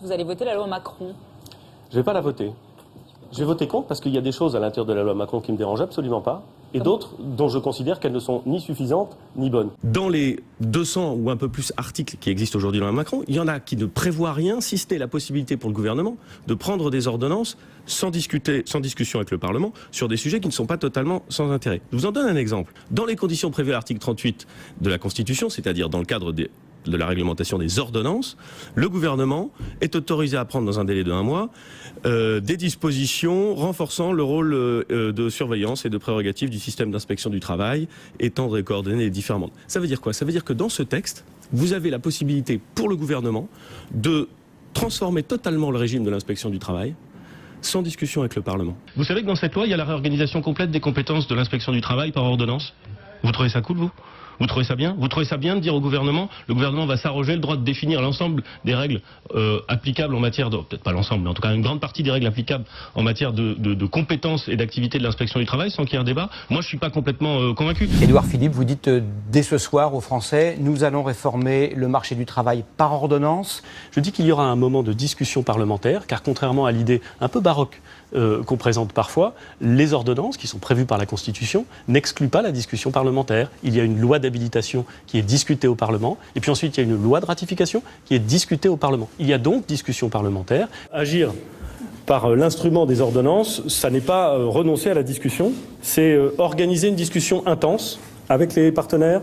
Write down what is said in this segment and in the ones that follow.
Vous allez voter la loi Macron? Je ne vais pas la voter. Je vais voter contre parce qu'il y a des choses à l'intérieur de la loi Macron qui me dérangent absolument pas, et d'autres dont je considère qu'elles ne sont ni suffisantes ni bonnes. Dans les 200 ou un peu plus articles qui existent aujourd'hui dans la loi Macron, il y en a qui ne prévoient rien, si ce n'est la possibilité pour le gouvernement de prendre des ordonnances sans discussion avec le Parlement, sur des sujets qui ne sont pas totalement sans intérêt. Je vous en donne un exemple. Dans les conditions prévues à l'article 38 de la Constitution, c'est-à-dire dans le cadre de la réglementation des ordonnances, le gouvernement est autorisé à prendre dans un délai de 1 mois des dispositions renforçant le rôle de surveillance et de prérogative du système d'inspection du travail, étendre et coordonner les différents mandats. Ça veut dire quoi? Ça veut dire que dans ce texte, vous avez la possibilité pour le gouvernement de transformer totalement le régime de l'inspection du travail sans discussion avec le Parlement. Vous savez que dans cette loi, il y a la réorganisation complète des compétences de l'inspection du travail par ordonnance. Vous trouvez ça cool, vous? Vous trouvez ça bien? Vous trouvez ça bien de dire au gouvernement, le gouvernement va s'arroger le droit de définir l'ensemble des règles applicables en matière de, peut-être pas l'ensemble, mais en tout cas une grande partie des règles applicables en matière de compétences et d'activité de l'inspection du travail sans qu'il y ait un débat? Moi, je suis pas complètement convaincu. Édouard Philippe, vous dites dès ce soir aux Français, nous allons réformer le marché du travail par ordonnance. Je dis qu'il y aura un moment de discussion parlementaire, car contrairement à l'idée un peu baroque qu'on présente parfois, les ordonnances qui sont prévues par la Constitution n'excluent pas la discussion parlementaire. Il y a une loi d'habilitation qui est discutée au Parlement, et puis ensuite il y a une loi de ratification qui est discutée au Parlement. Il y a donc discussion parlementaire. Agir par l'instrument des ordonnances, ça n'est pas renoncer à la discussion, c'est organiser une discussion intense avec les partenaires,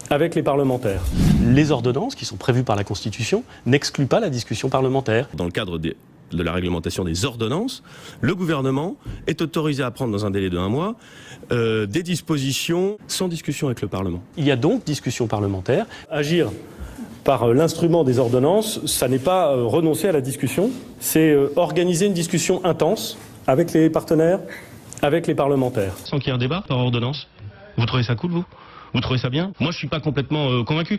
avec les parlementaires. Les ordonnances qui sont prévues par la Constitution n'excluent pas la discussion parlementaire. Dans le cadre de la réglementation des ordonnances, le gouvernement est autorisé à prendre dans un délai de 1 mois des dispositions sans discussion avec le Parlement. Il y a donc discussion parlementaire. Agir par l'instrument des ordonnances, ça n'est pas renoncer à la discussion, c'est organiser une discussion intense avec les partenaires, avec les parlementaires. Sans qu'il y ait un débat par ordonnance. Vous trouvez ça cool, vous? Vous trouvez ça bien? Moi, je suis pas complètement convaincu.